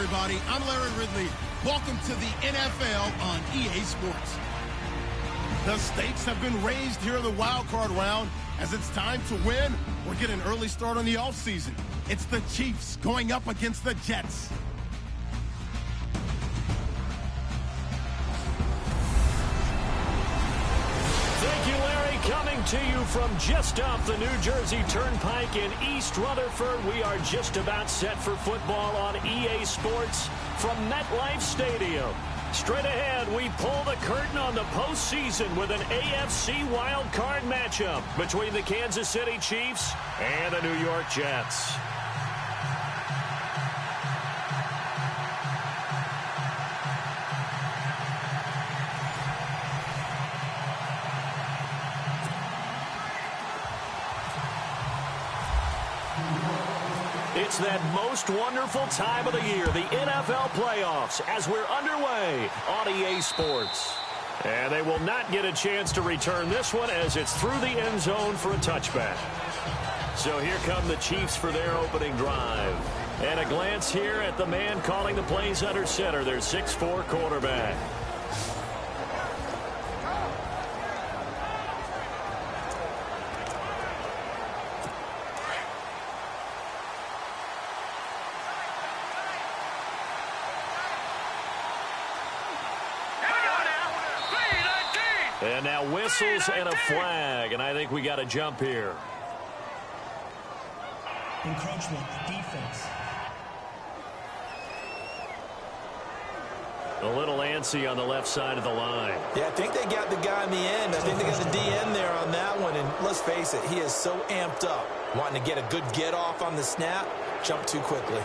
everybody. I'm Larry Ridley. Welcome to the NFL on EA Sports. The stakes have been raised here in the wild card round. As it's time to win or get an early start on the offseason. It's the Chiefs going up against the Jets. Thank you, Larry. Coming to you from just off the New Jersey Turnpike in East Rutherford. We are just about set for football on EA Sports from MetLife Stadium. Straight ahead, we pull the curtain on the postseason with an AFC Wild card matchup between the Kansas City Chiefs and the New York Jets. It's that most wonderful time of the year, the NFL playoffs, as we're underway on EA Sports. And they will not get a chance to return this one as it's through the end zone for a touchback. So here come the Chiefs for their opening drive. And a glance here at the man calling the plays under center, their 6'4" quarterback. And now whistles and a flag, and I think we got a jump here. Encroachment, defense. A little antsy on the left side of the line. Yeah, I think they got the guy in the end. I think they got the DN there on that one, and let's face it, he is so amped up, wanting to get a good get off on the snap, jump too quickly.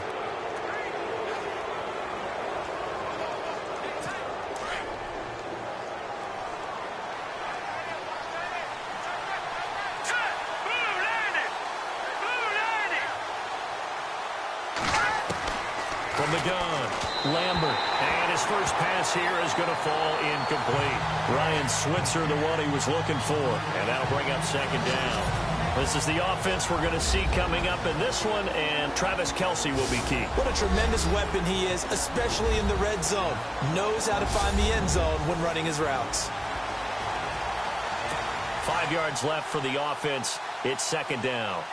From the gun, Lambert. And his first pass here is going to fall incomplete. Ryan Switzer, the one he was looking for. And that'll bring up second down. This is the offense we're going to see coming up in this one, and Travis Kelce will be key. What a tremendous weapon he is, especially in the red zone. Knows how to find the end zone when running his routes. 5 yards left for the offense. It's second down.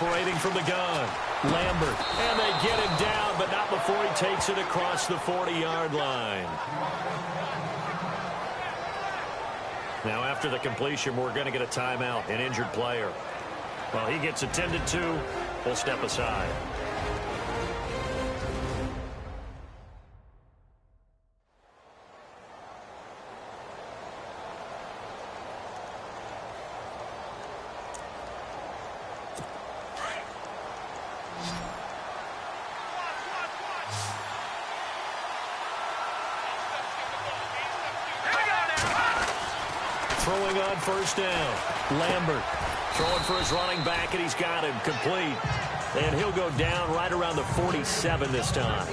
Operating from the gun, Lambert, and they get him down, but not before he takes it across the 40-yard line. Now, after the completion, we're going to get a timeout, an injured player. Well, he gets attended to. We'll step aside. Throwing on first down. Lambert throwing for his running back, and he's got him complete. And he'll go down right around the 47 this time.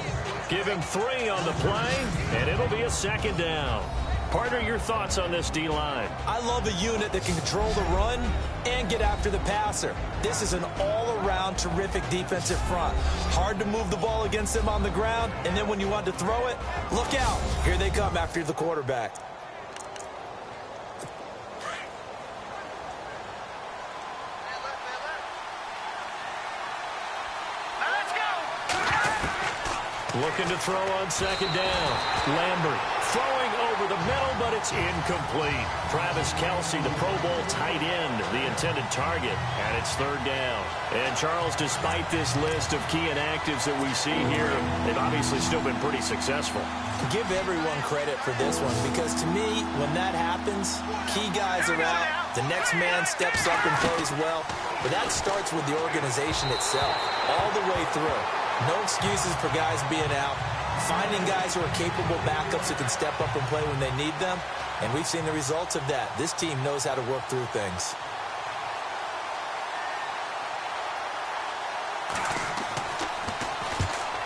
Give him 3 on the play, and it'll be a second down. Partner, your thoughts on this D-line? I love a unit that can control the run and get after the passer. This is an all-around terrific defensive front. Hard to move the ball against them on the ground, and then when you want to throw it, look out. Here they come after the quarterback. Looking to throw on second down. Lambert throwing over the middle, but it's incomplete. Travis Kelce, the Pro Bowl tight end, the intended target, and it's third down. And Charles, despite this list of key inactives that we see here, they've obviously still been pretty successful. Give everyone credit for this one, because to me, when that happens, key guys are out, the next man steps up and plays well, but that starts with the organization itself, all the way through. No excuses for guys being out. Finding guys who are capable backups who can step up and play when they need them. And we've seen the results of that. This team knows how to work through things.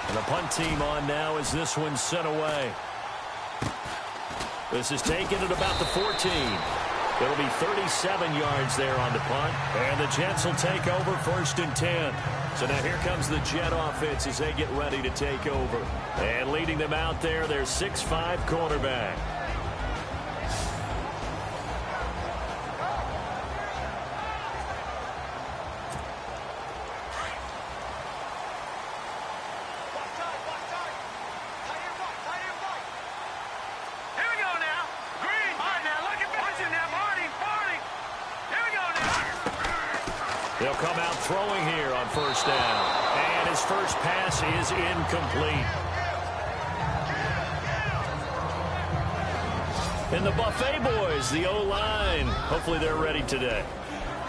And the punt team on now as this one's sent away. This is taken at about the 14. It'll be 37 yards there on the punt. And the Jets will take over 1st and 10. So now here comes the Jet offense as they get ready to take over. And leading them out there, their 6'5" cornerback. They'll come out throwing here on 1st down. And his first pass is incomplete. And the Buffet boys, the O-line, hopefully they're ready today.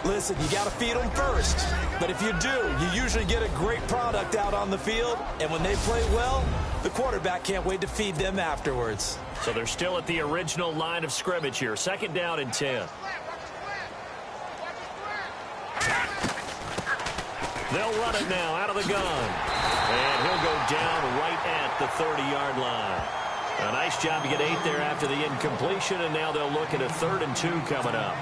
Listen, you got to feed them first. But if you do, you usually get a great product out on the field. And when they play well, the quarterback can't wait to feed them afterwards. So they're still at the original line of scrimmage here. 2nd down and 10. They'll run it now out of the gun. And he'll go down right at the 30-yard line. A nice job to get 8 there after the incompletion, and now they'll look at a 3rd and 2 coming up.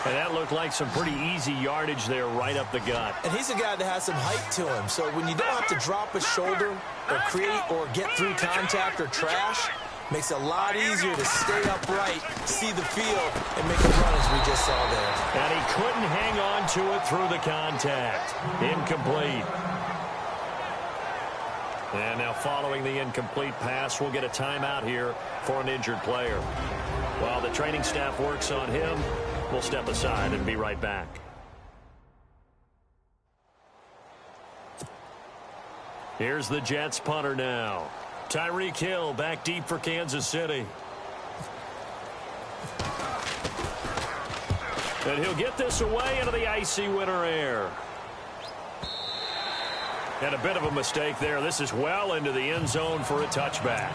And that looked like some pretty easy yardage there right up the gut. And he's a guy that has some height to him, so when you don't have to drop a shoulder or create or get through contact or trash, makes it a lot easier to stay upright, see the field, and make a run as we just saw there. And he couldn't hang on to it through the contact. Incomplete. And now following the incomplete pass, we'll get a timeout here for an injured player. While the training staff works on him, we'll step aside and be right back. Here's the Jets punter now. Tyreek Hill back deep for Kansas City. And he'll get this away into the icy winter air. And a bit of a mistake there. This is well into the end zone for a touchback.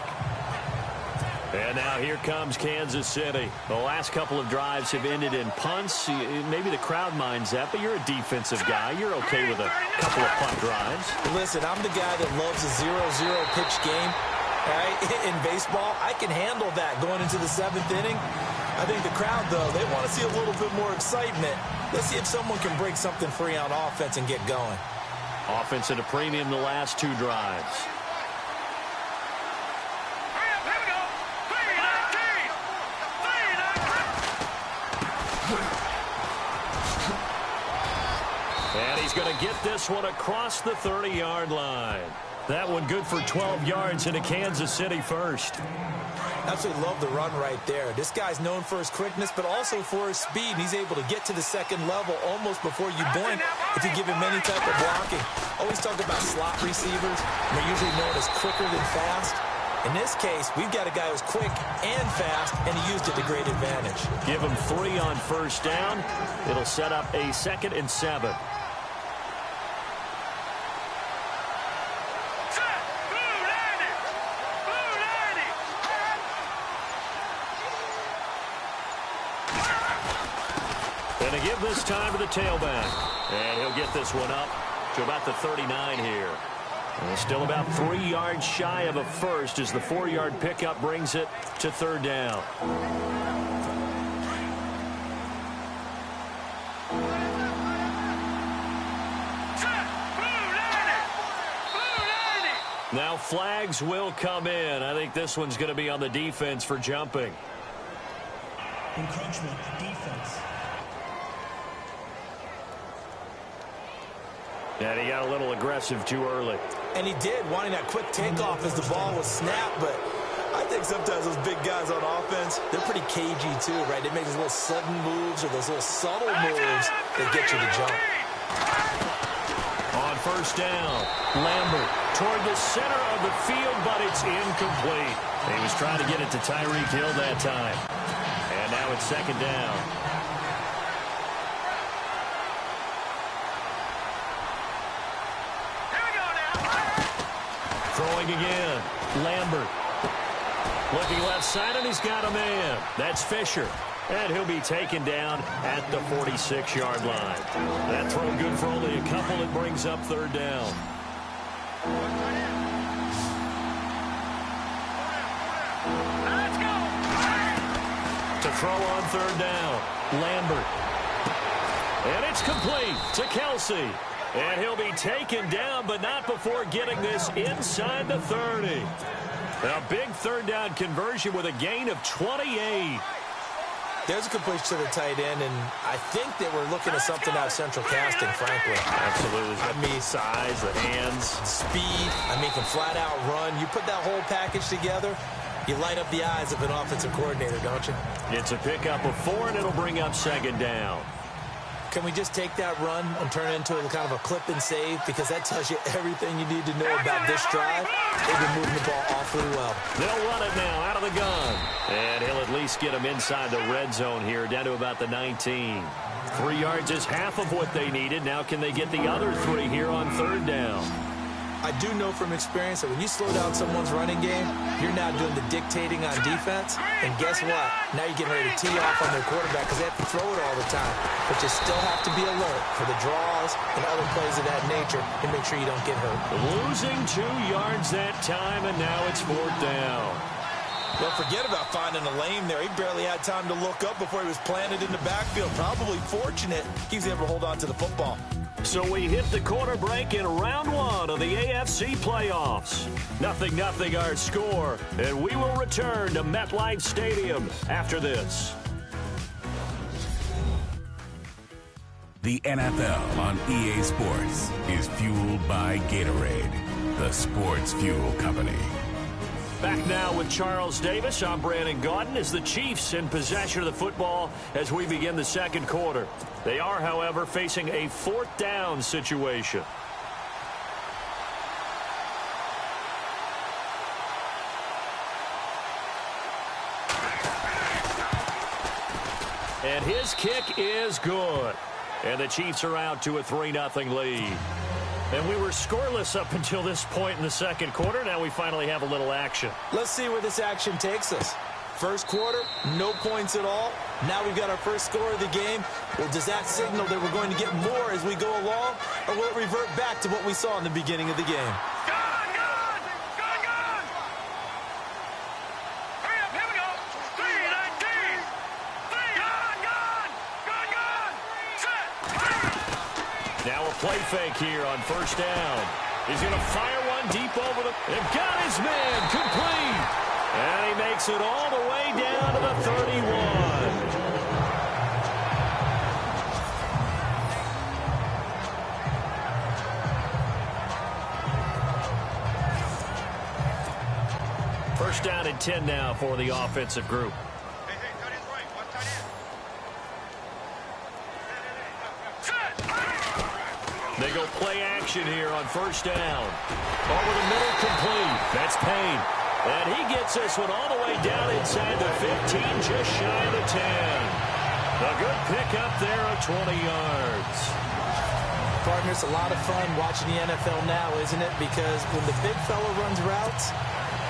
And now here comes Kansas City. The last couple of drives have ended in punts. Maybe the crowd minds that, but you're a defensive guy. You're okay with a couple of punt drives. Listen, I'm the guy that loves a 0-0 pitch game. Right? In baseball, I can handle that going into the 7th inning. I think the crowd, though, they want to see a little bit more excitement. Let's see if someone can break something free on offense and get going. Offense at a premium the last 2 drives. And he's going to get this one across the 30-yard line. That one good for 12 yards into Kansas City first. Absolutely love the run right there. This guy's known for his quickness, but also for his speed. He's able to get to the 2nd level almost before you blink if you give him any type of blocking. Always talk about slot receivers. They're usually known as quicker than fast. In this case, we've got a guy who's quick and fast, and he used it to great advantage. Give him 3 on 1st down. It'll set up a 2nd and 7. And to give this time to the tailback. And he'll get this one up to about the 39 here. And still about 3 yards shy of a first as the 4-yard pickup brings it to 3rd down. Now flags will come in. I think this one's going to be on the defense for jumping. Encroachment, defense. And he got a little aggressive too early. And he did, wanting that quick takeoff as the ball was snapped. But I think sometimes those big guys on offense, they're pretty cagey too, right? They make those little sudden moves or those little subtle moves that get you to jump. On 1st down, Lambert toward the center of the field, but it's incomplete. He was trying to get it to Tyreek Hill that time. And now it's 2nd down. Throwing again. Lambert. Looking left side, and he's got a man. That's Fisher. And he'll be taken down at the 46-yard line. That throw good for only a couple. It brings up 3rd down. To throw on third down, Lambert. And it's complete to Kelsey. And he'll be taken down, but not before getting this inside the 30. A big third down conversion with a gain of 28. There's a completion to the tight end, and I think that we're looking at something out of central casting, frankly. Absolutely. I mean, size, the hands. Speed. I mean, can flat out run. You put that whole package together, you light up the eyes of an offensive coordinator, don't you? It's a pickup of 4, and it'll bring up second down. Can we just take that run and turn it into kind of a clip and save? Because that tells you everything you need to know about this drive. They've been moving the ball awfully well. They'll run it now out of the gun. And he'll at least get them inside the red zone here, down to about the 19. 3 yards is half of what they needed. Now can they get the other 3 here on third down? I do know from experience that when you slow down someone's running game, you're now doing the dictating on defense. And guess what? Now you're getting ready to tee off on their quarterback because they have to throw it all the time. But you still have to be alert for the draws and other plays of that nature and make sure you don't get hurt. Losing 2 yards that time, and now it's fourth down. Well, forget about finding a lane there. He barely had time to look up before he was planted in the backfield. Probably fortunate he was able to hold on to the football. So we hit the quarter break in round 1 of the AFC playoffs. 0-0 our score, and we will return to MetLife Stadium after this. The NFL on EA Sports is fueled by Gatorade, the sports fuel company. Back now with Charles Davis. I'm Brandon Gaudin as the Chiefs in possession of the football as we begin the second quarter. They are, however, facing a fourth down situation. And his kick is good. And the Chiefs are out to a 3-0 lead. And we were scoreless up until this point in the second quarter. Now we finally have a little action. Let's see where this action takes us. First quarter, no points at all. Now we've got our first score of the game. Well, does that signal that we're going to get more as we go along? Or will it revert back to what we saw in the beginning of the game? Play fake here on first down. He's going to fire one deep over the... They've got his man complete. And he makes it all the way down to the 31. First down and 10 now for the offensive group. They go play action here on first down. Over the middle, complete. That's Payne. And he gets this one all the way down inside the 15, just shy of the 10. A good pickup there of 20 yards. Partner, it's a lot of fun watching the NFL now, isn't it? Because when the big fella runs routes,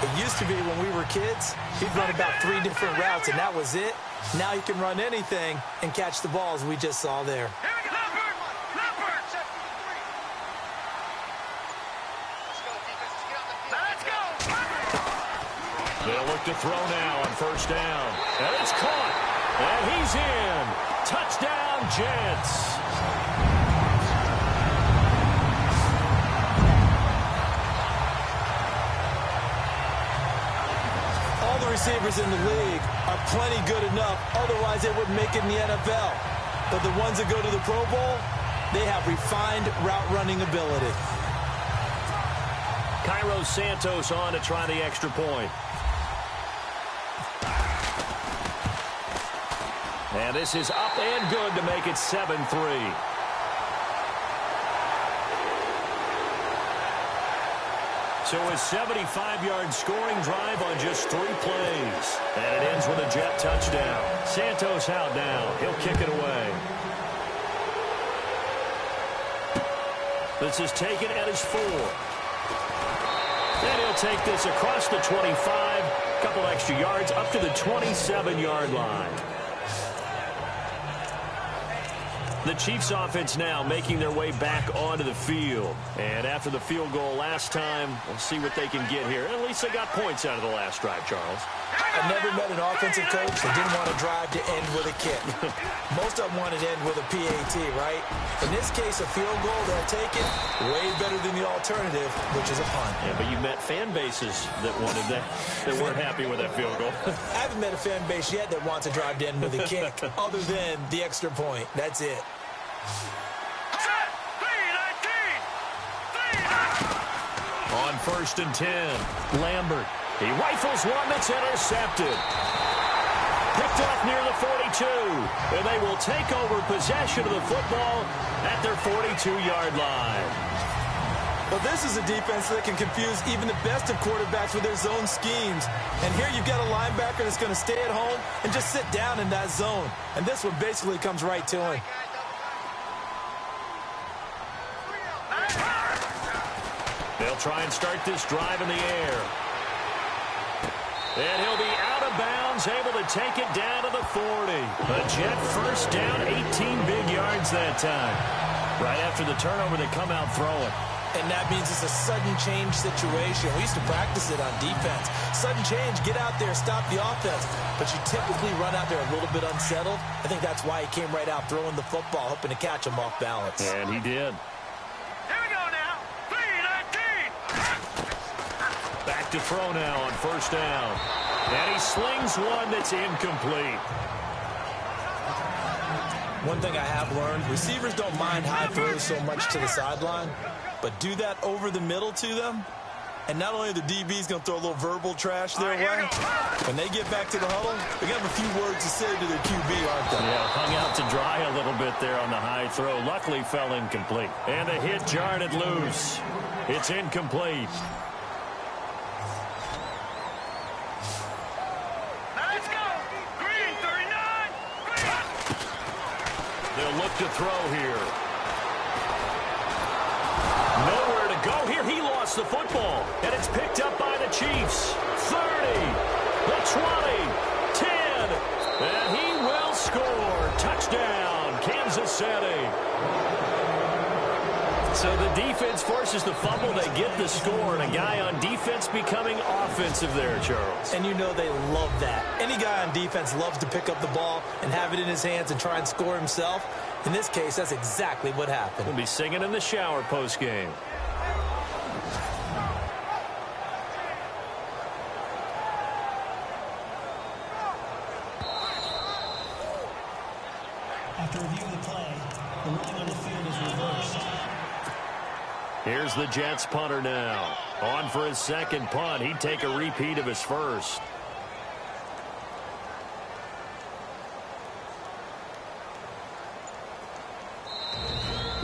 it used to be when we were kids, he'd run about 3 different routes, and that was it. Now he can run anything and catch the balls we just saw there. They'll look to throw now on first down. And it's caught. And he's in. Touchdown, Jets. All the receivers in the league are plenty good enough. Otherwise, they wouldn't make it in the NFL. But the ones that go to the Pro Bowl, they have refined route running ability. Cairo Santos on to try the extra point. And this is up and good to make it 7-3. So a 75-yard scoring drive on just 3 plays. And it ends with a Jet touchdown. Santos out now. He'll kick it away. This is taken at his 4. And he'll take this across the 25. A couple extra yards up to the 27-yard line. The Chiefs offense now making their way back onto the field. And after the field goal last time, we'll see what they can get here. At least they got points out of the last drive, Charles. I never met an offensive coach that didn't want to drive to end with a kick. Most of them wanted to end with a PAT, right? In this case, a field goal, they'll take it way better than the alternative, which is a punt. Yeah, but you met fan bases that wanted that weren't happy with that field goal. I haven't met a fan base yet that wants to drive to end with a kick, other than the extra point. That's it. On 1st and 10, Lambert. He rifles one that's intercepted. Picked off near the 42. And they will take over possession of the football at their 42-yard line. Well, this is a defense that can confuse even the best of quarterbacks with their zone schemes. And here you've got a linebacker that's going to stay at home and just sit down in that zone. And this one basically comes right to him. They'll try and start this drive in the air. And he'll be out of bounds, able to take it down to the 40. A Jet first down, 18 big yards that time. Right after the turnover, they come out throwing. And that means it's a sudden change situation. We used to practice it on defense. Sudden change, get out there, stop the offense. But you typically run out there a little bit unsettled. I think that's why he came right out throwing the football, hoping to catch him off balance. And he did. Back to throw now on 1st down. And he slings one that's incomplete. One thing I have learned, receivers don't mind high throws so much to the sideline, but do that over the middle to them, and not only are the DBs going to throw a little verbal trash their way, when they get back to the huddle, they're going to have a few words to say to their QB, aren't they? Yeah, hung out to dry a little bit there on the high throw. Luckily fell incomplete. And the hit jarred it loose. It's incomplete. They'll look to throw here. Nowhere to go here. He lost the football. And it's picked up by the Chiefs. 30, the 20, 10. And he will score. Touchdown, Kansas City. So the defense forces the fumble. They get the score. And a guy on defense becoming offensive there, Charles. And you know they love that. Any guy on defense loves to pick up the ball and have it in his hands and try and score himself. In this case, that's exactly what happened. We'll be singing in the shower post-game. After reviewing the play, the ruling on the field is reversed. Here's the Jets punter now. On for his second punt. He'd take a repeat of his first.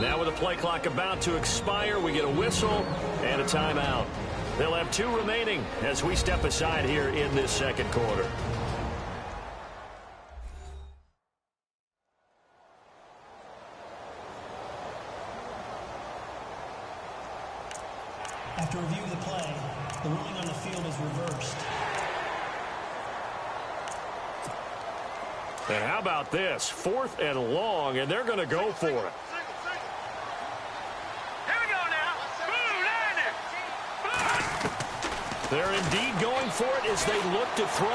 Now with the play clock about to expire, we get a whistle and a timeout. They'll have 2 remaining as we step aside here in this second quarter. After reviewing the play, the ruling on the field is reversed. And how about this? 4th and long, and they're going to go for it. They're indeed going for it as they look to throw.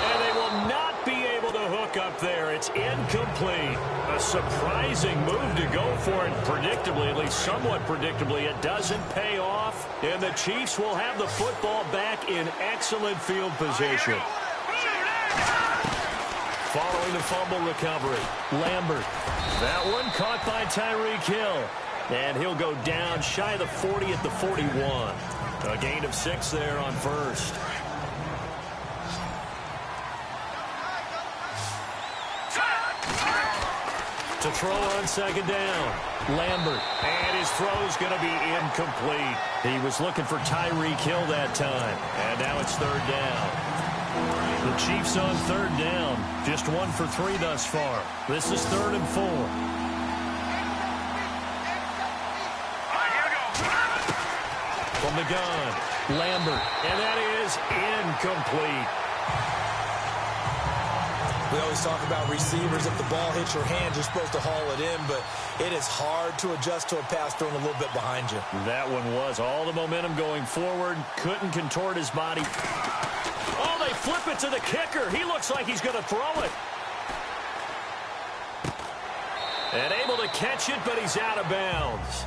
And they will not be able to hook up there. It's incomplete. A surprising move to go for it. Predictably, at least somewhat predictably, it doesn't pay off. And the Chiefs will have the football back in excellent field position. Following the fumble recovery, Lambert. That one caught by Tyreek Hill. And he'll go down shy of the 40 at the 41. A gain of 6 there on first. To throw on second down, Lambert. And his throw's going to be incomplete. He was looking for Tyreek Hill that time. And now it's 3rd down. The Chiefs on 3rd down. Just 1 for 3 thus far. This is 3rd and 4. From the gun, Lambert, and that is incomplete. We always talk about receivers. If the ball hits your hand, you're supposed to haul it in, but it is hard to adjust to a pass thrown a little bit behind you. That one was all the momentum going forward. Couldn't contort his body. Oh, they flip it to the kicker. He looks like he's going to throw it. And able to catch it, but he's out of bounds.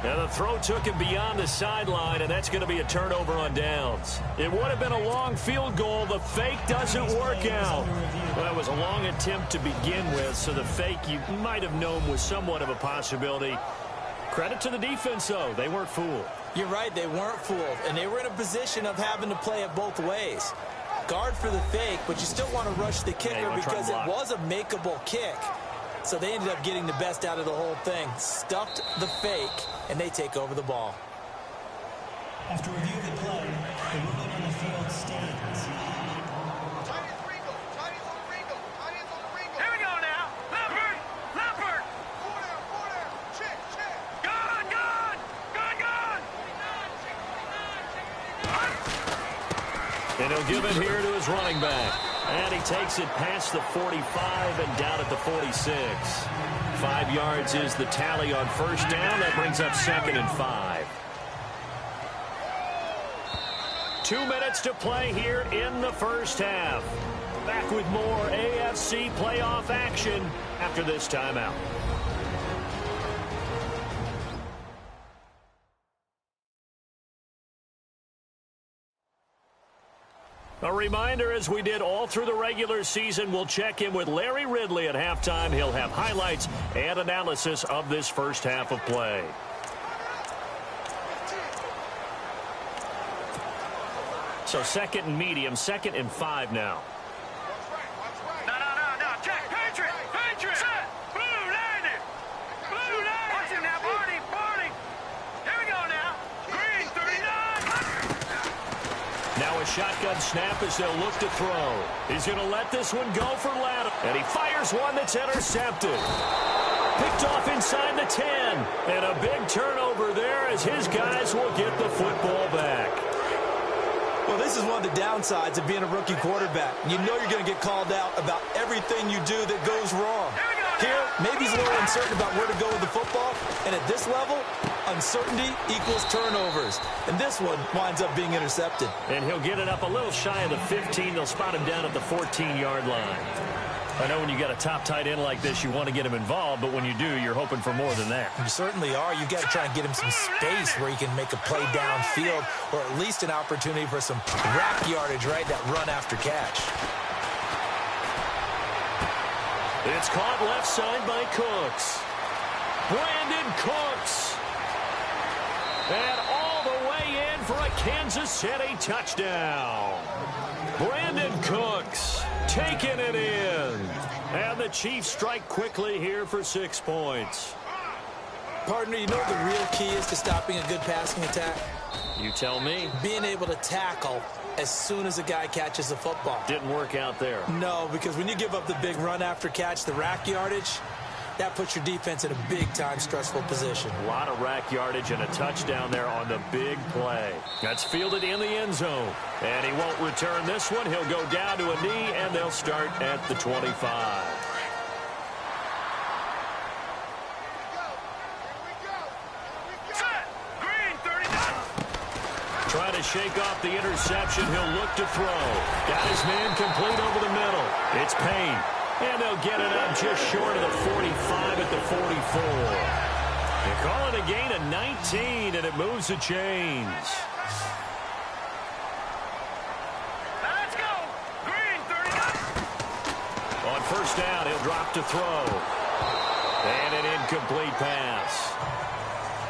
Now the throw took him beyond the sideline, and that's going to be a turnover on downs. It would have been a long field goal. The fake doesn't work out. Well, that was a long attempt to begin with, so the fake you might have known was somewhat of a possibility. Credit to the defense, though. They weren't fooled. You're right, they weren't fooled, and they were in a position of having to play it both ways. Guard for the fake, but you still want to rush the kicker because it was a makeable kick. So they ended up getting the best out of the whole thing. Stuffed the fake, and they take over the ball. After review of the play, the ruling on the field stands. Here we go now. Leopard! Leopard! Check, check. Gone, gone! Gone, gone! And he'll give it here to his running back. And he takes it past the 45 and down at the 46. 5 yards is the tally on first down. That brings up 2nd and 5. 2 minutes to play here in the first half. Back with more AFC playoff action after this timeout. A reminder, as we did all through the regular season, we'll check in with Larry Ridley at halftime. He'll have highlights and analysis of this first half of play. So 2nd and medium, 2nd and 5 now. No. Check. Patriot! Patriot! Set! Blue landed! Blue landed! Watch him now, Barney! Here we go now. Green, 39! Now a shotgun snap as they'll look to throw. He's going to let this one go for Ladd. And he fires one that's intercepted. Picked off inside the 10. And a big turnover there as his guys will get the football back. Well, this is one of the downsides of being a rookie quarterback. You know you're going to get called out about everything you do that goes wrong. Here, maybe he's a little uncertain about where to go with the football. And at this level, uncertainty equals turnovers. And this one winds up being intercepted. And he'll get it up a little shy of the 15. They'll spot him down at the 14-yard line. I know when you got a top tight end like this, you want to get him involved, but when you do, you're hoping for more than that. You certainly are. You got to try and get him some space where he can make a play downfield, or at least an opportunity for some rack yardage, right? That run after catch. It's caught left side by Cooks. Brandon Cooks. And all the way in for a Kansas City touchdown. Brandon Cooks taking it in. And the Chiefs strike quickly here for 6 points. Partner, you know what the real key is to stopping a good passing attack? You tell me. Being able to tackle as soon as a guy catches the football. Didn't work out there. No, because when you give up the big run after catch, the rack yardage, that puts your defense in a big-time stressful position. A lot of rack yardage and a touchdown there on the big play. That's fielded in the end zone. And he won't return this one. He'll go down to a knee, and they'll start at the 25. Trying to shake off the interception. He'll look to throw. Got his man complete over the middle. It's Payne. And they'll get it up just short of the 45 at the 44. They call it a gain of 19, and it moves the chains. Let's go. Green, 39. On first down, he'll drop to throw. And an incomplete pass.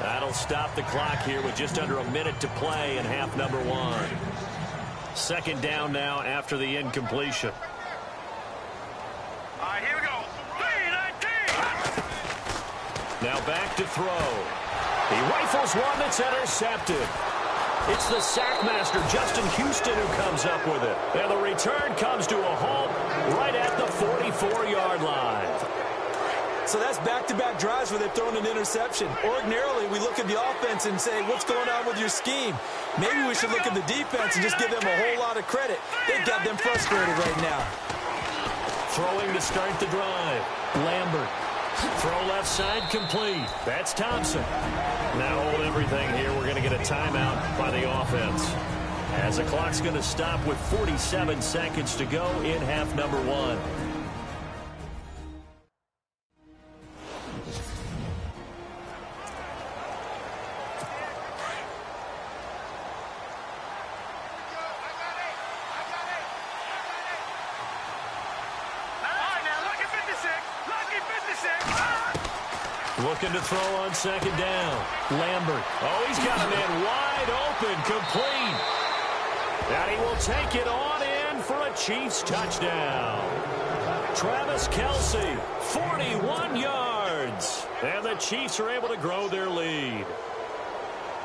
That'll stop the clock here with just under a minute to play in half number 1. 2nd down now after the incompletion. All right, here we go. 3-19. Now back to throw. He rifles one that's intercepted. It's the sackmaster, Justin Houston, who comes up with it. And the return comes to a halt right at the 44-yard line. So that's back-to-back drives where they've thrown an interception. Ordinarily, we look at the offense and say, what's going on with your scheme? Maybe we should look at the defense and just give them a whole lot of credit. They've got them frustrated right now. Throwing to start the drive. Lambert. Throw left side complete. That's Thompson. Now hold everything here. We're going to get a timeout by the offense, as the clock's going to stop with 47 seconds to go in half number 1. Looking to throw on second down. Lambert. Oh, he's got a man wide open, complete. And he will take it on in for a Chiefs touchdown. Travis Kelce, 41 yards. And the Chiefs are able to grow their lead.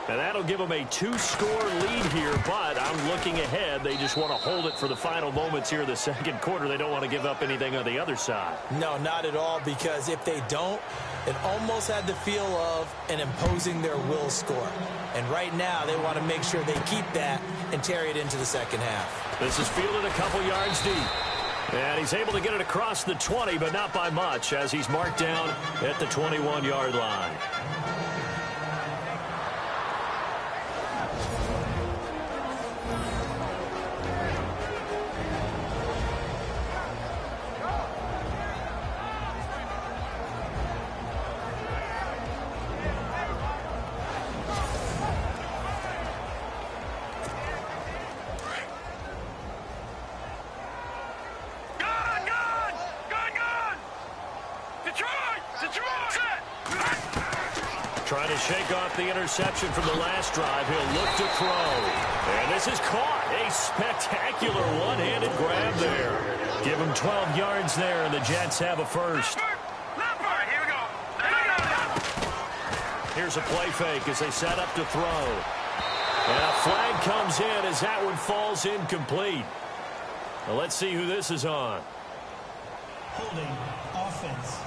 And that'll give them a 2-score lead here, but I'm looking ahead. They just want to hold it for the final moments here in the second quarter. They don't want to give up anything on the other side. No, not at all, because if they don't, it almost had the feel of an imposing their will score. And right now, they want to make sure they keep that and carry it into the second half. This is fielded a couple yards deep. And he's able to get it across the 20, but not by much, as he's marked down at the 21-yard line. Trying to shake off the interception from the last drive. He'll look to throw. And this is caught. A spectacular one-handed grab there. Give him 12 yards there, and the Jets have a first. Here we go. Here's a play fake as they set up to throw. And a flag comes in as that one falls incomplete. Well, let's see who this is on. Holding offense.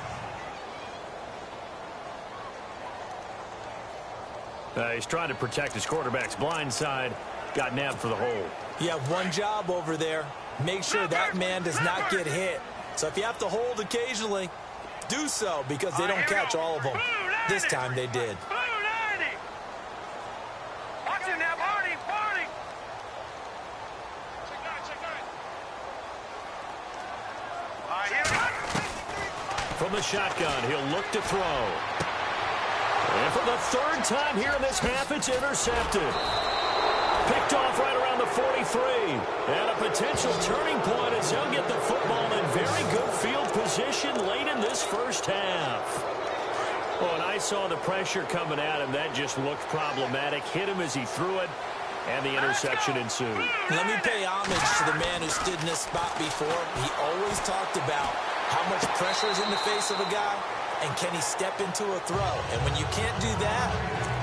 He's trying to protect his quarterback's blind side. Got nabbed for the hold. You have one job over there. Make sure that man does not get hit. So if you have to hold occasionally, do so, because they don't catch all of them. This time they did. Watch him now, Barney. From the shotgun, he'll look to throw. And for the third time here in this half, it's intercepted. Picked off right around the 43. And a potential turning point as he'll get the football in very good field position late in this first half. Oh, and I saw the pressure coming at him. That just looked problematic. Hit him as he threw it, and the interception ensued. Let me pay homage to the man who stood in this spot before. He always talked about how much pressure is in the face of a guy, and can he step into a throw? And when you can't do that,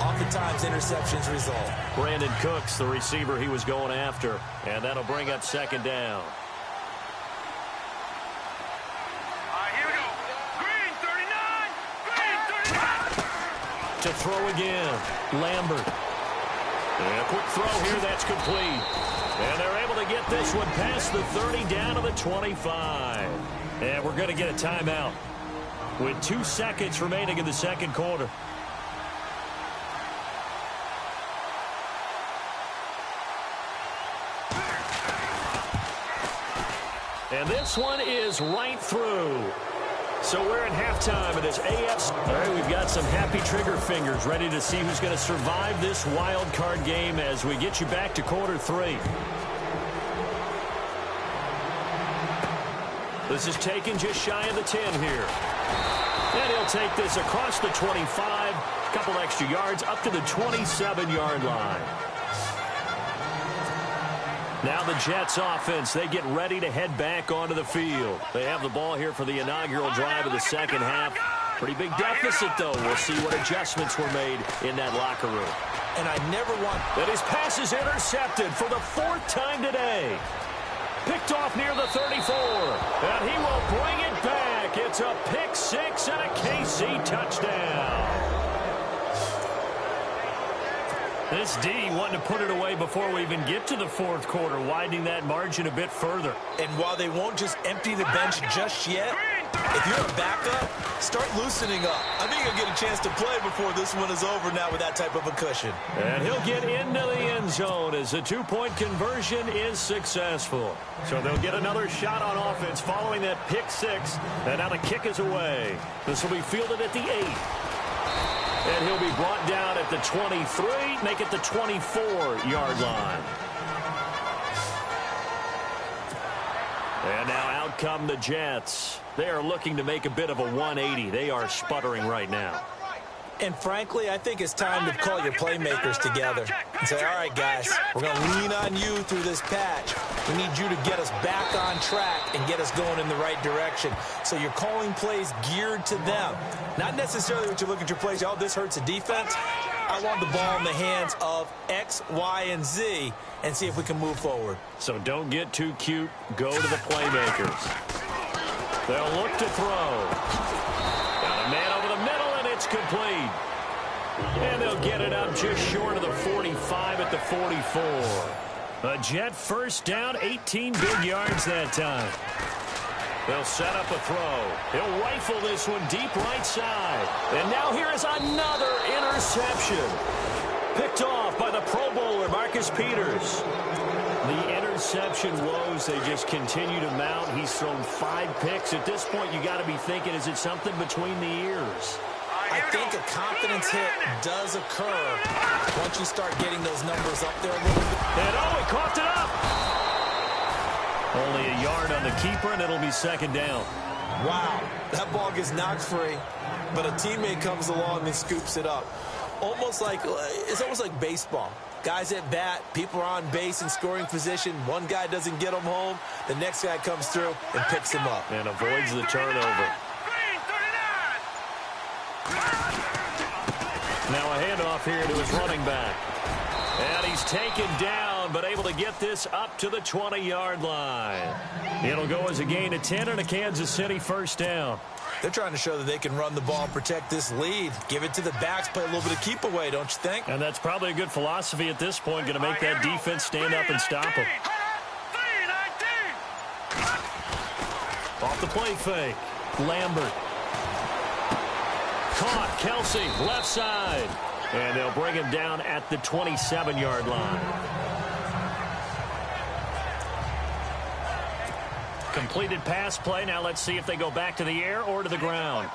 oftentimes interceptions result. Brandon Cooks, the receiver he was going after, and that'll bring up second down. Here we go. Green 39. Green 39. To throw again, Lambert. And a quick throw here, that's complete. And they're able to get this one past the 30 down to the 25. And we're going to get a timeout with 2 seconds remaining in the second quarter. And this one is right through. So we're in halftime of this AFC. All right, we've got some happy trigger fingers ready to see who's going to survive this wild card game as we get you back to quarter 3. This is taken just shy of the 10 here. And he'll take this across the 25, a couple extra yards, up to the 27-yard line. Now the Jets offense, they get ready to head back onto the field. They have the ball here for the inaugural drive of the second half. Pretty big deficit, though. We'll see what adjustments were made in that locker room. And I never want... And his pass is intercepted for the 4th time today. Picked off near the 34. And he will bring it back. It's a pick 6 and a KC touchdown. This D wanting to put it away before we even get to the fourth quarter, widening that margin a bit further. And while they won't just empty the bench just yet, if you're a backup, start loosening up. I think you'll get a chance to play before this one is over now with that type of a cushion. And he'll get into the end zone as the two-point conversion is successful. So they'll get another shot on offense following that pick six. And now the kick is away. This will be fielded at the 8. And he'll be brought down at the 23, make it the 24-yard line. And now out come the Jets. They are looking to make a bit of a 180. They are sputtering right now. And frankly, I think it's time to call your playmakers together and say, all right, guys, we're going to lean on you through this patch. We need you to get us back on track and get us going in the right direction. So you're calling plays geared to them. Not necessarily what you look at your plays, oh, this hurts the defense. I want the ball in the hands of X, Y, and Z and see if we can move forward. So don't get too cute. Go to the playmakers. They'll look to throw. Got a man over the middle, and it's complete. And they'll get it up just short of the 45 at the 44. A Jet first down, 18 big yards that time. They'll set up a throw. He'll rifle this one deep right side. And now here is another interception. Picked off by the Pro Bowler, Marcus Peters. The interception woes, they just continue to mount. He's thrown 5 picks. At this point, you got to be thinking, is it something between the ears? I think a confidence hit does occur once you start getting those numbers up there a little bit. And he coughed it up. Only a yard on the keeper, and it'll be second down. Wow, that ball gets knocked free, but a teammate comes along and scoops it up. It's almost like baseball. Guys at bat, people are on base in scoring position. One guy doesn't get him home. The next guy comes through and picks him up. And avoids the turnover. Now a handoff here to his running back. And he's taken down, but able to get this up to the 20-yard line. It'll go as a gain of 10 and a Kansas City first down. They're trying to show that they can run the ball and protect this lead. Give it to the backs, play a little bit of keep away, don't you think? And that's probably a good philosophy at this point, going to make that defense stand up and stop them. Off the play fake. Lambert. Caught. Kelsey, left side. And they'll bring him down at the 27-yard line. Completed pass play. Now let's see if they go back to the air or to the ground.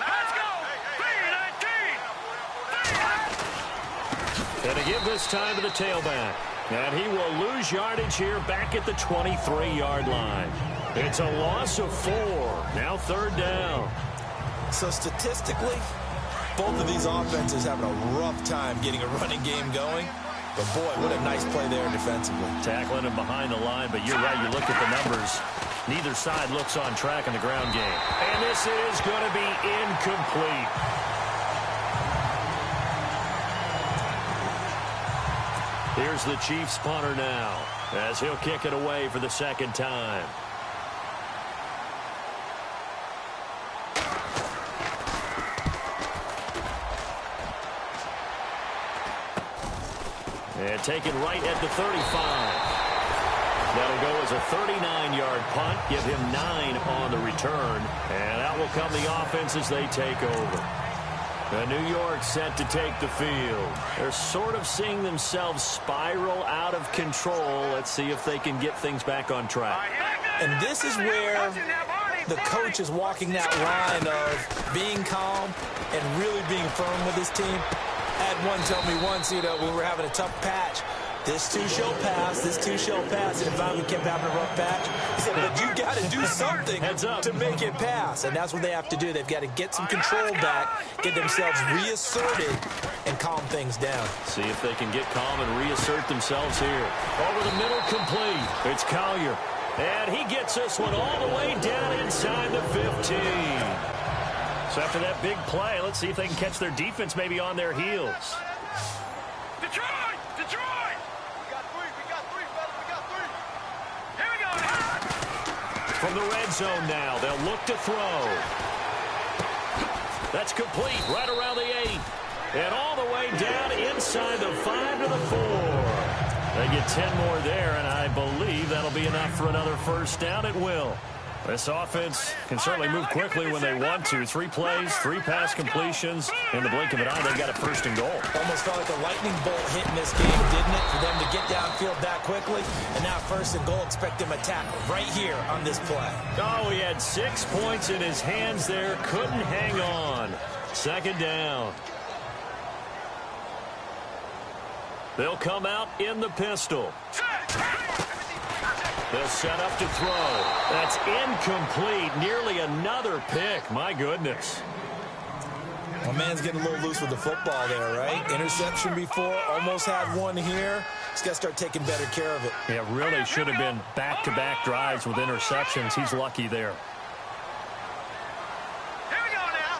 Let's go! And to give this time to the tailback. And he will lose yardage here back at the 23-yard line. It's a loss of 4. Now third down. So statistically, both of these offenses having a rough time getting a running game going. But, boy, what a nice play there defensively. Tackling him behind the line, but you're right. You look at the numbers. Neither side looks on track in the ground game. And this is going to be incomplete. Here's the Chiefs punter now as he'll kick it away for the second time. And taken right at the 35. That'll go as a 39-yard punt. Give him 9 on the return. And out will come the offense as they take over. New York set to take the field. They're sort of seeing themselves spiral out of control. Let's see if they can get things back on track. And this is where the coach is walking that line of being calm and really being firm with his team. I had one tell me once, when we were having a tough patch, this too shall pass, this too shall pass. And if I kept having a rough patch, he said, but you got to do something to make it pass. And that's what they have to do. They've got to get some control back, get themselves reasserted, and calm things down. See if they can get calm and reassert themselves here. Over the middle, complete. It's Collier. And he gets this one all the way down inside the 15. So after that big play, let's see if they can catch their defense maybe on their heels. Detroit! Detroit! We got three, fellas, we got 3. Here we go. From the red zone now, they'll look to throw. That's complete right around the 8. And all the way down inside the 5 to the 4. They get 10 more there, and I believe that'll be enough for another first down. It will. This offense can certainly move quickly when they want to. 3 plays, 3 pass completions. In the blink of an eye, they got a first and goal. Almost felt like a lightning bolt hit in this game, didn't it? For them to get downfield that quickly. And now first and goal, expect them to tackle right here on this play. Oh, he had 6 points in his hands there. Couldn't hang on. Second down. They'll come out in the pistol. They'll set up to throw. That's incomplete. Nearly another pick. My goodness. My man's getting a little loose with the football there, right? Interception before. Almost had one here. He's got to start taking better care of it. Yeah, really should have been back-to-back drives with interceptions. He's lucky there. Here we go now.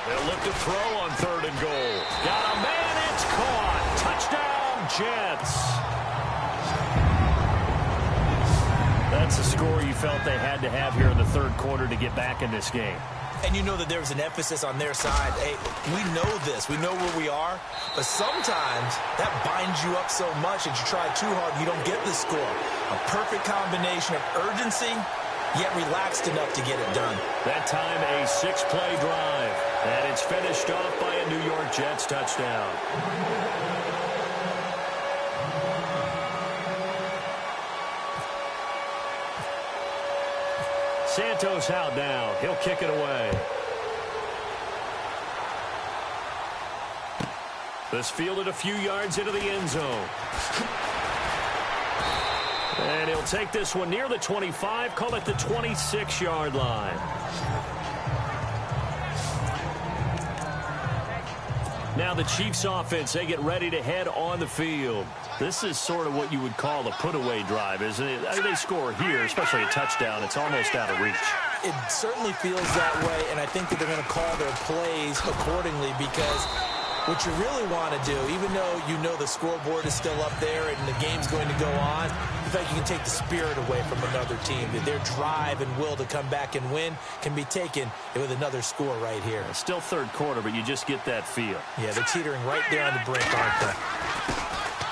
They'll look to throw on 3rd and goal. Got a man. It's caught. Touchdown, Jets. That's the score you felt they had to have here in the 3rd quarter to get back in this game. And you know that there was an emphasis on their side. Hey, we know this. We know where we are. But sometimes that binds you up so much that you try too hard, you don't get the score. A perfect combination of urgency, yet relaxed enough to get it done. That time a 6-play drive. And it's finished off by a New York Jets touchdown. Santos out now. He'll kick it away. This fielded a few yards into the end zone. And he'll take this one near the 25, call it the 26-yard line. Now the Chiefs offense, they get ready to head on the field. This is sort of what you would call a put-away drive, isn't it? I mean, they score here, especially a touchdown. It's almost out of reach. It certainly feels that way, and I think that they're going to call their plays accordingly because what you really want to do, even though you know the scoreboard is still up there and the game's going to go on, in fact, you can take the spirit away from another team. That their drive and will to come back and win can be taken with another score right here. It's still 3rd quarter, but you just get that feel. Yeah, they're teetering right there on the brink, aren't they?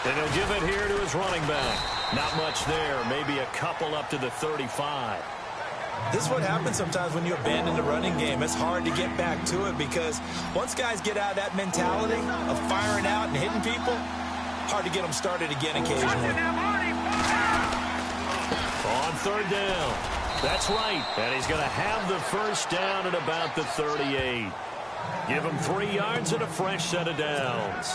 And he'll give it here to his running back. Not much there, maybe a couple up to the 35. This is what happens sometimes when you abandon the running game. It's hard to get back to it because once guys get out of that mentality of firing out and hitting people, hard to get them started again occasionally. On 3rd down. That's right. And he's going to have the first down at about the 38. Give him 3 yards and a fresh set of downs.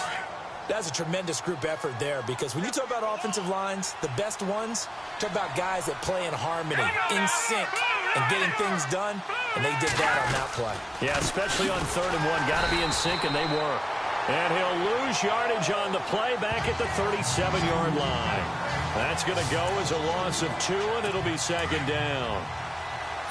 That's a tremendous group effort there because when you talk about offensive lines, the best ones, talk about guys that play in harmony, in sync, and getting things done, and they did that on that play. Yeah, especially on 3rd and 1. Got to be in sync, and they were. And he'll lose yardage on the play back at the 37-yard line. That's going to go as a loss of 2, and it'll be 2nd down.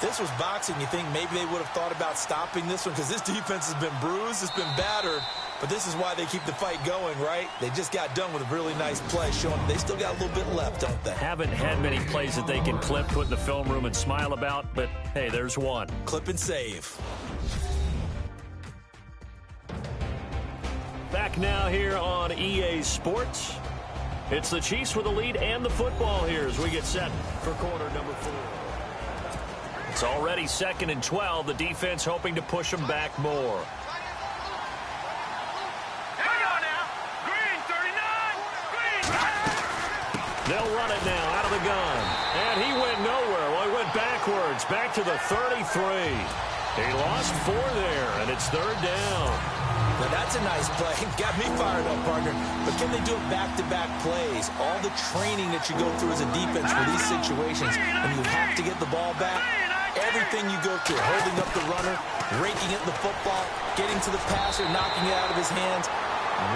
This was boxing. You think maybe they would have thought about stopping this one because this defense has been bruised, it's been battered. But this is why they keep the fight going, right? They just got done with a really nice play, showing they still got a little bit left, don't they? Haven't had many plays that they can clip, put in the film room, and smile about, but hey, there's one. Clip and save. Back now here on EA Sports. It's the Chiefs with the lead and the football here as we get set for quarter number 4. It's already 2nd and 12. The defense hoping to push them back more. They'll run it now out of the gun. And he went nowhere. Well, he went backwards, back to the 33. He lost 4 there, and it's 3rd down. Now, that's a nice play. Got me fired up, partner. But can they do it back-to-back plays? All the training that you go through as a defense for these situations, and you have to get the ball back. Everything you go through, holding up the runner, raking it in the football, getting to the passer, knocking it out of his hands.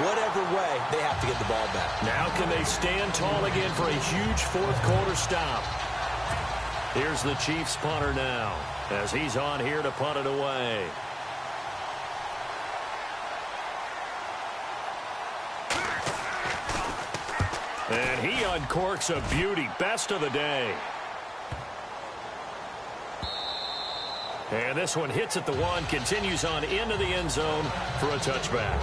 Whatever way, they have to get the ball back. Now can they stand tall again for a huge 4th quarter stop? Here's the Chiefs punter now as he's on here to punt it away. And he uncorks a beauty. Best of the day. And this one hits at the 1, continues on into the end zone for a touchback.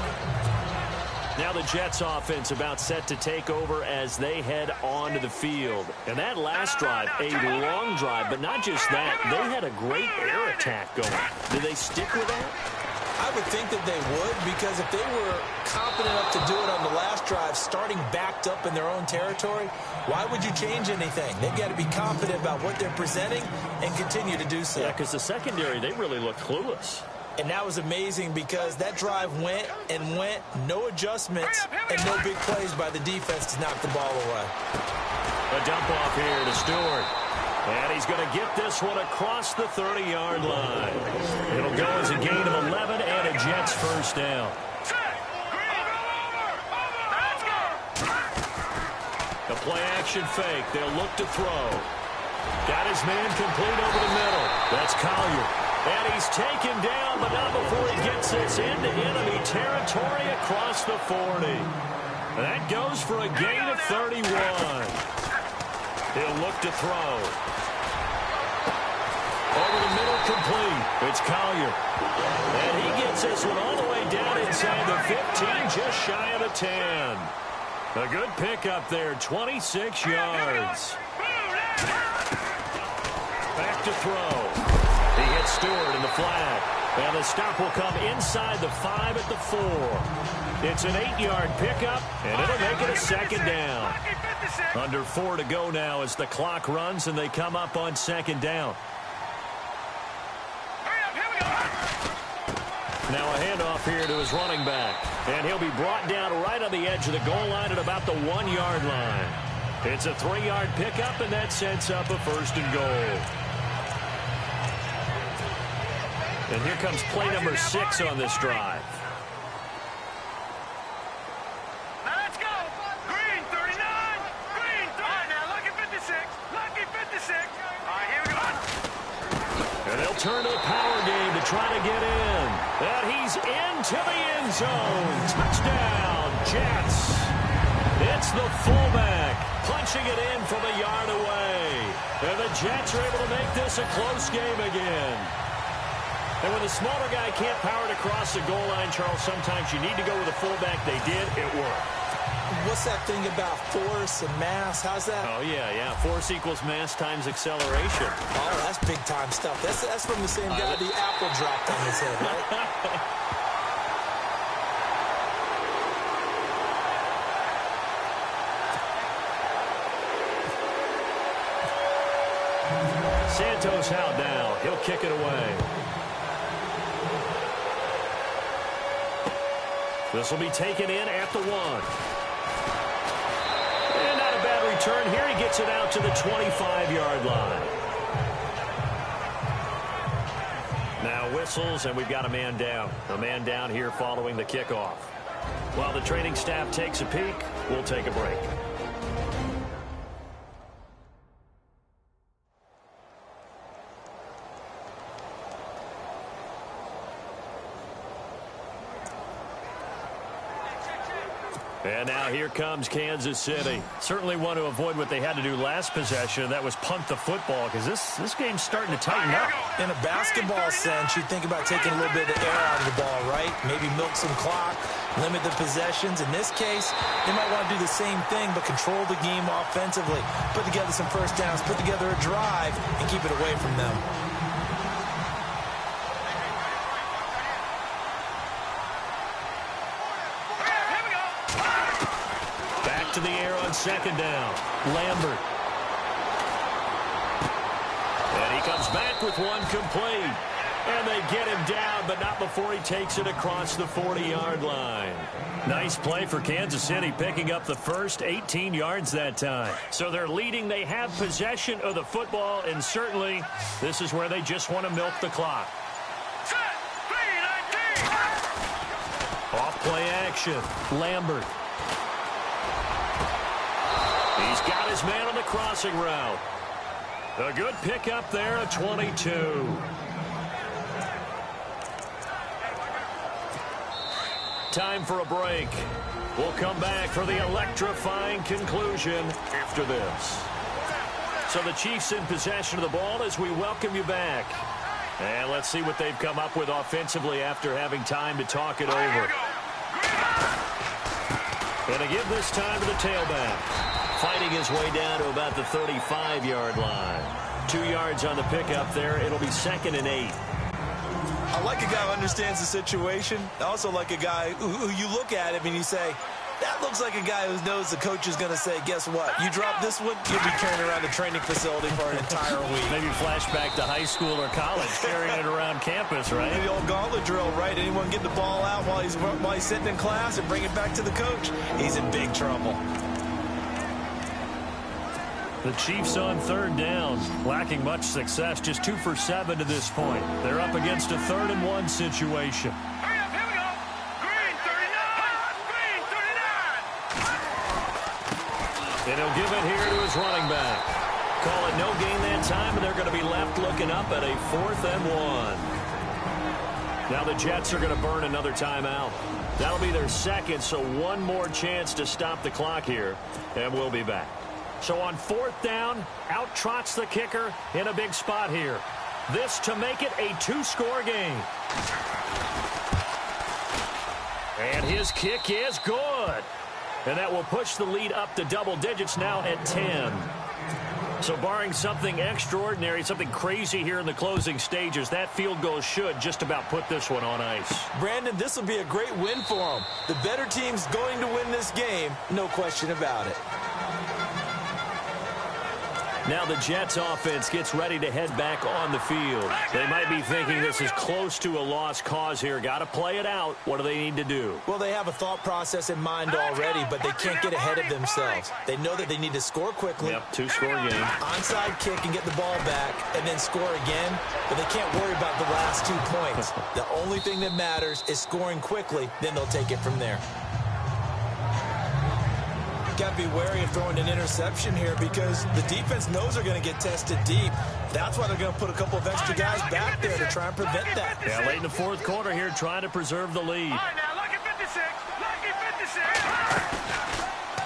Now the Jets offense about set to take over as they head onto the field. And that last drive, a long drive, but not just that. They had a great air attack going. Do they stick with that? I would think that they would, because if they were confident enough to do it on the last drive, starting backed up in their own territory, why would you change anything? They've got to be confident about what they're presenting and continue to do so. Yeah, because the secondary, they really looked clueless. And that was amazing because that drive went and went, no adjustments, and no big plays by the defense to knock the ball away. A dump off here to Stewart. And he's going to get this one across the 30-yard line. It'll go as a gain of 11 and a Jets first down. The play-action fake. They'll look to throw. Got his man complete over the middle. That's Collier. And he's taken down, but not before he gets this into enemy territory across the 40. That goes for a gain of 31. He'll look to throw. Over the middle, complete. It's Collier. And he gets this one all the way down inside the 15, just shy of the 10. A good pickup there, 26 yards. Back to throw. He hits Stewart in the flat. And the stop will come inside the 5 at the 4. It's an 8-yard pickup, and it'll make it a second down. Under 4 to go now as the clock runs, and they come up on second down. Now a handoff here to his running back. And he'll be brought down right on the edge of the goal line at about the 1-yard line. It's a 3-yard pickup, and that sets up a first and goal. And here comes play number 6 on this drive. Now let's go. Green, 39. Green, 39. All right, now lucky 56. Lucky 56. All right, here we go. And they'll turn to the power game to try to get in. And he's into the end zone. Touchdown, Jets. It's the fullback punching it in from a yard away. And the Jets are able to make this a close game again. And when the smaller guy can't power it across the goal line, Charles, sometimes you need to go with a fullback. They did. It worked. What's that thing about force and mass? How's that? Oh, yeah. Force equals mass times acceleration. Oh, that's big-time stuff. That's from the same guy the apple dropped on his head, right? Santos out now. He'll kick it away. This will be taken in at the 1. And not a bad return here. He gets it out to the 25-yard line. Now whistles, and we've got a man down. A man down here following the kickoff. While the training staff takes a peek, we'll take a break. And now here comes Kansas City. Certainly want to avoid what they had to do last possession. That was punt the football, because this game's starting to tighten up. In a basketball sense, you think about taking a little bit of the air out of the ball, right? Maybe milk some clock, limit the possessions. In this case, they might want to do the same thing, but control the game offensively. Put together some first downs, put together a drive, and keep it away from them. To the air on second down. Lambert. And he comes back with one complete. And they get him down, but not before he takes it across the 40-yard line. Nice play for Kansas City, picking up the first 18 yards that time. So they're leading. They have possession of the football, and certainly this is where they just want to milk the clock. Off play action. Lambert. He's got his man on the crossing route. A good pickup there at 22. Time for a break. We'll come back for the electrifying conclusion after this. So the Chiefs in possession of the ball as we welcome you back. And let's see what they've come up with offensively after having time to talk it over. And to give this time to the tailback. Fighting his way down to about the 35-yard line. 2 yards on the pickup there. It'll be 2nd and 8. I like a guy who understands the situation. I also like a guy who you look at him and you say, that looks like a guy who knows the coach is going to say, guess what? You drop this one, you'll be carrying around the training facility for an entire week. Maybe flashback to high school or college, carrying it around campus, right? The old gauntlet drill, right? Anyone get the ball out while he's sitting in class and bring it back to the coach? He's in big trouble. The Chiefs on 3rd down, lacking much success, just 2 for 7 to this point. They're up against a 3rd and 1 situation. Hurry up, here we go. Green 39. Green 39. And he'll give it here to his running back. Call it no gain that time, and they're going to be left looking up at a 4th and 1. Now the Jets are going to burn another timeout. That'll be their 2nd, so one more chance to stop the clock here, and we'll be back. So on 4th down, out trots the kicker in a big spot here. This to make it a 2-score game. And his kick is good. And that will push the lead up to double digits now at 10. So barring something extraordinary, something crazy here in the closing stages, that field goal should just about put this one on ice. Brandon, this will be a great win for them. The better team's going to win this game, no question about it. Now the Jets offense gets ready to head back on the field. They might be thinking this is close to a lost cause here. Got to play it out. What do they need to do? Well, they have a thought process in mind already, but they can't get ahead of themselves. They know that they need to score quickly. Yep, 2-score game. Onside kick and get the ball back and then score again, but they can't worry about the last 2 points. The only thing that matters is scoring quickly, then they'll take it from there. Got to be wary of throwing an interception here because the defense knows they're going to get tested deep. That's why they're going to put a couple of extra guys back there to try and prevent that. Yeah, late in the 4th quarter here, trying to preserve the lead. All right, now, lucky 56. Lucky 56.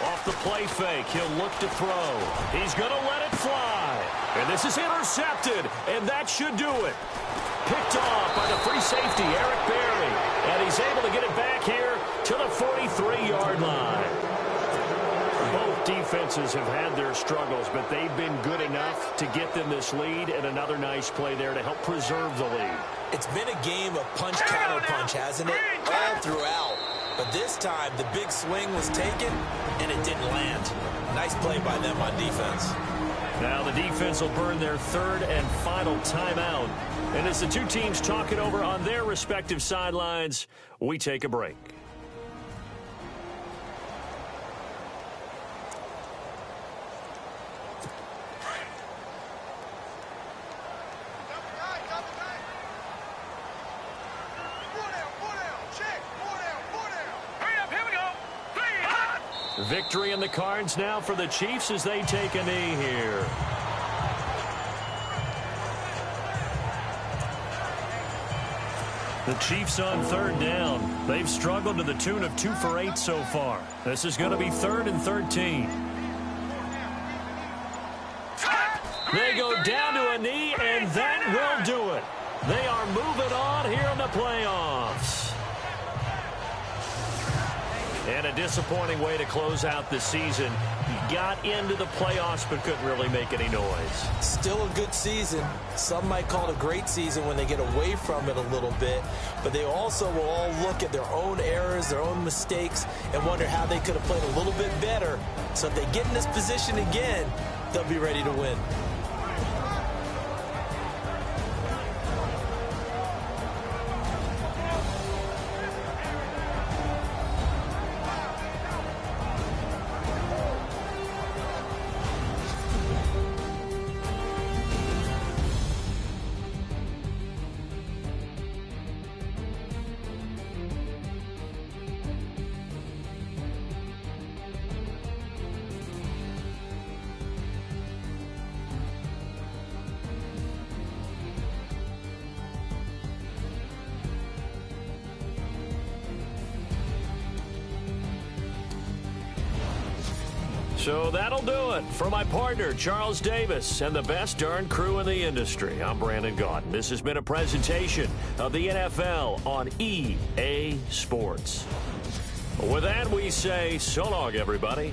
Off the play fake, he'll look to throw. He's going to let it fly. And this is intercepted, and that should do it. Picked off by the free safety, Eric Berry. And he's able to get it back here to the 43-yard line. Both defenses have had their struggles, but they've been good enough to get them this lead, and another nice play there to help preserve the lead. It's been a game of punch-counter-punch, hasn't it? All throughout. But this time, the big swing was taken, and it didn't land. Nice play by them on defense. Now the defense will burn their 3rd and final timeout. And as the two teams talk it over on their respective sidelines, we take a break. Victory in the cards now for the Chiefs as they take a knee here. The Chiefs on 3rd down. They've struggled to the tune of 2 for 8 so far. This is going to be 3rd and 13. They go down to a knee, and that will do it. They are moving on here in the playoffs. And a disappointing way to close out the season. He got into the playoffs but couldn't really make any noise. Still a good season. Some might call it a great season when they get away from it a little bit. But they also will all look at their own errors, their own mistakes, and wonder how they could have played a little bit better. So if they get in this position again, they'll be ready to win. So that'll do it. For my partner, Charles Davis, and the best darn crew in the industry, I'm Brandon Gaudin. This has been a presentation of the NFL on EA Sports. With that, we say so long, everybody.